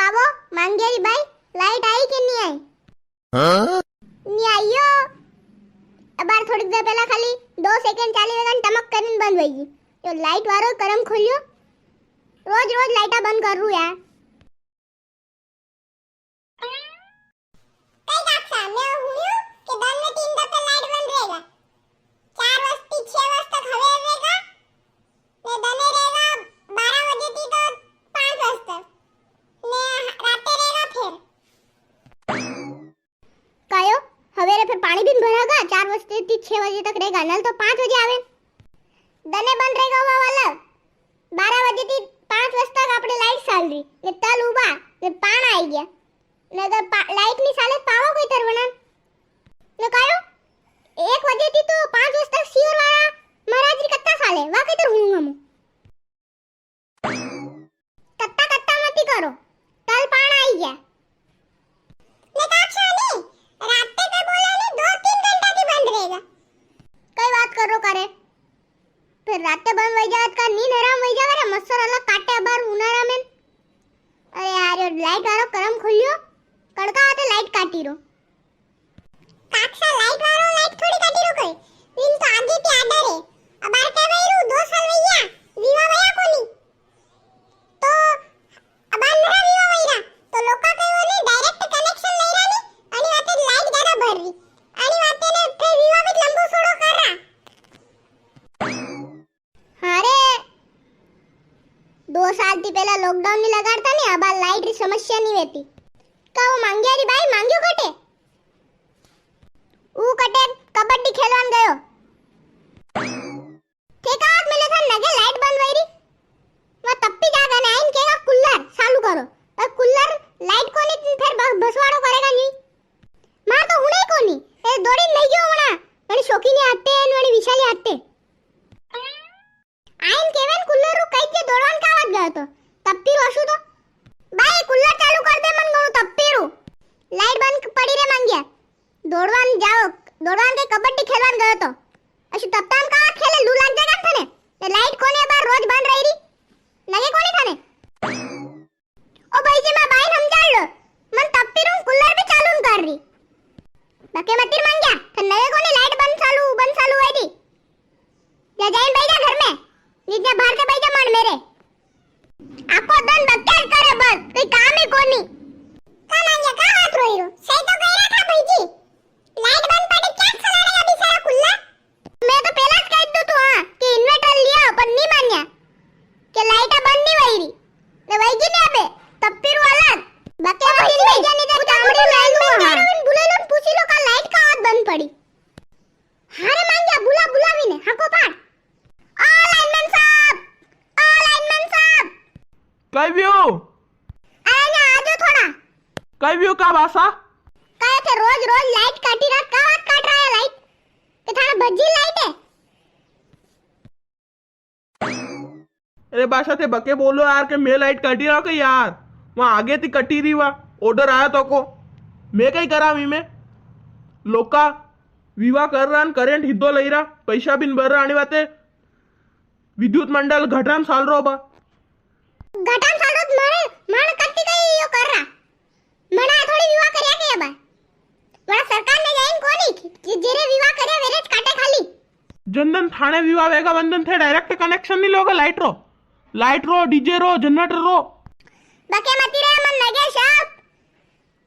આવો માંગેરી ભાઈ, લાઈટ આવી કે નહીં આવી? હા નહીં આવ્યો. અબાર થોડીક દેર પહેલા ખાલી 2 સેકન્ડ ચાલી વેગન ટમક કરીને બંધ થઈ ગઈ. તો લાઈટ વાળો કરમ ખોલ્યો. રોજ રોજ લાઈટા બંધ કરું યાર. કઈ કાક્ષા મે હુયું કે દન में 3 तक लाइट बंद रहेगा, 4 बजती 6 बजे तक हवे रहेगा, ने दने रहेगा 12 बजे થી તો 5 बजे तक, ने राते रहेगा फिर कायो हवेरे फिर पानी भी भरेगा 4 बजे થી 6 बजे तक रहेगा, नल तो 5 बजे आवे, दने बंद रहेगा वो वाला 12 बजे થી 5 बजे तक આપણે લાઈટ ચાલરી ને તલ ઉભા ને પાણ આવી ગયા ને લાઈટ ની સાલે પાવો કોઈ તરવણા ને કાયો 1 बजे થી તો 5 बजे तक सियोर वाला महाराज री कत्ता साले वा कई तर हूं हम कत्ता कत्ता मत करो, तल पाण आई गया ने काक्षा नहीं रात पे बोला नहीं 2-3 घंटा की बंद रहेगा, कई बात करो करे फिर रात बंद वही जात का नींद हराम वही जा करे मच्छर अलग काटे बार उनारा में. अरे यार ये लाइट वाला करम खोलियो कड़का आते लाइट काटी रो काक्षा लाइट वाला लाइट थोड़ी काटी रो कोई इन तो आगे पे आडा रे अबार के भाई 2 साल भैया विवा भैया कोनी तो अबार नरा विवा भैया तो लोका कयो ने डायरेक्ट कनेक्शन लई रानी आणि वाते लाइट ज्यादा भररी आणि वाते ने फिर विवा में लंबो सोडो कर रहा. अरे 2 साल થી પહેલા લોકડાઉન ની લગાડતા ને અબા લાઈટ ની સમસ્યા ની વેતી કાઓ માંગ્યારી બાઈ માંગ્યો કટે ऊ कटे कबड्डी खेलवान गयो ठेकात मिले था नगे लाइट बंद वईरी वा तप्पी जागा ने आइन केगा कूलर चालू करो और कूलर लाइट कोनी फिर बसवाड़ो करेगा नहीं मार तो हुणे कोनी ए दौड़ी नहीं गयो हणा वणी शोकीनी आते न वणी विशाली आते आइन केवन कूलर रु कई के दौड़वान कावत गयो तो तप्पी रोशु तो बाई कूलर चालू कर दे मन गणो तप्पी रु लाइट बंद पड़ी रे मांग्या दौड़वान जाओ दौड़वान के कबड्डी खेलवान गयो तो अशु तप्ताम का खेले लू लाग जागा थने ने लाइट कोने बार रोज बंद रही री नगे कोनी थाने ओ भाई जी मैं बाई समझाड़ लो मन तप्पी रू कूलर भी चालू कर रही बाकी मतिर मांग्या तो नगे कोनी लाइट बंद चालू हुई थी जा जाइन बैठ जा घर में नीचे बाहर से बैठ जा मन मेरे आपको दन बक्कर करे बस कोई काम ही कोनी का मांग्या का हाथ रोई रो सही तो कह रहा था भाई जी लाइट बंद पड़ी क्या चलाने अभी सारा खुला मैं तो पहला જ કહી દઉં તો હા કે ઇન્વર્ટર लिया पर नहीं मान्या કે લાઈટ બંધ नहीं वईरी ने वईगी ने अबे तप्पीर वाला बाकी मशीन में जाने दे चामड़ी ले लूं हां बुला लो पूछी लो का लाइट का हाथ बंद पड़ी हारे मांग्या बुलावीने हाको पाड ओ लाइनमैन साहब कई व्यू आया आजो थोड़ा कई व्यू का भाषा कहे थे रोज लाइट काटी रहा का बात काट रहा है लाइट के थाना भज्जी लाइट है. अरे भाषा थे बके बोलो यार के मैं लाइट काटी रहा के यार वहां आगे थी कटी रही वा ऑर्डर आया तो को मैं कई करा वी में लोका विवाह कर रहा करेंट हिद्दो लई रहा पैसा बिन भर रहा आणि वाते विद्युत मंडल घटाम साल रो बा घटाम साल रो माने कट्टी कई यो कर रहा मना थोड़ी विवाह करया के बा वड़ा सरकार ने जाइन कोनी कि जेरे विवाह करे वेरे काटे खाली जनधन थाने विवाह वेगा बंधन थे डायरेक्ट कनेक्शन नहीं लोगे लाइट रो डीजे रो जनरेटर रो बके मती रे मन लगे सब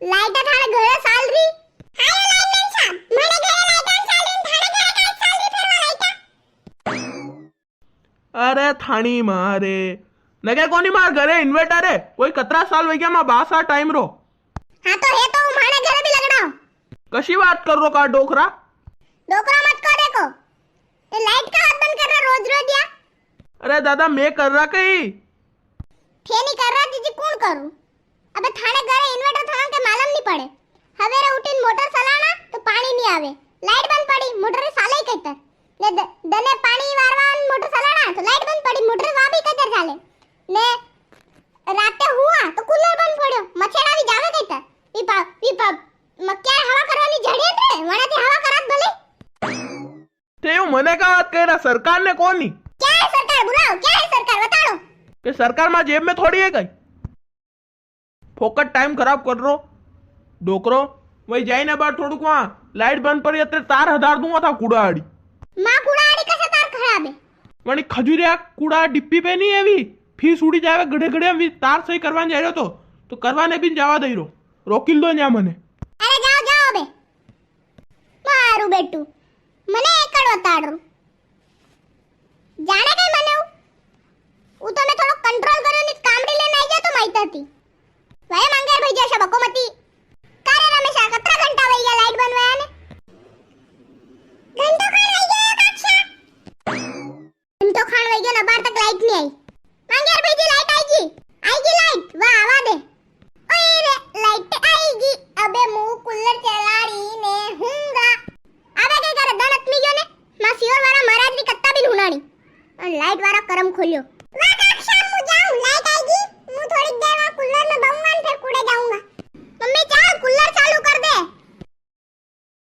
लाइट थाने घरे सालरी हाय लाइटमैन साहब माने घरे लाइट सालरी थाने घरे काय सालरी फेरवा लाइट अरे थानी मारे नगे कोनी मार घरे इन्वर्टर है कोई 17 साल वई गया मा 12 टाइम रो हां तो है तो माने घरे भी लगड़ाओ कशी बात कर रो का डोकरा मत को देखो ये लाइट का हाथ बंद कर रहा रोज या अरे दादा मैं कर रहा कहीं थे नहीं कर रहा जीजी कौन करूं अबे थाने घरे इन्वर्टर थाने के मालूम नहीं पड़े हवेरे उठीन मोटर चलाना तो पानी नहीं आवे लाइट बंद पड़ी मोटर साले ही कहता ने दने पानी वारवान मोटर चलाना तो लाइट बंद पड़ी मोटर वा भी कहता साले ने राते हुआ तो कूलर बंद पड़ो मच्छर આવી જાવે कहता વીપા મક્યા હવા કરવાની જડે રે વણાથી હવા કરાત ભલે તે હું મને કા વાત કહી રહ્યા સરકાર ને કોની क्या है सरकार बुलाओ क्या है सरकार बताओ कि सरकार में जेब में थोड़ी है कहीं ફોકટ ટાઈમ ખરાબ કરો ડોકરો વही जाइने बार થોડુંક वहाँ लाइट बंद पड़ी અત્યારે તાર હજાર दूंगा था कूड़ा आड़ी मां कूड़ा आड़ी कैसे तार खराब है वणी खजूरिया कूड़ा डिप्पी पे नहीं एवी फीस उड़ी जावे गड़े गड़े अभी तार सही करवाने जा रहे तो करवाने भी जावा दई रो रोकिल दो न्या मने अरे जाओ जाओ बे मारू बेटू मने एकड़ बताड़ू जाने कई मने હું તો મેં થોડો કંટ્રોલ કર્યો ની કામડી લઈને આવી જાય તો માહિતી હતી ભાઈ મંગેર ભાઈ જશે બકોમતી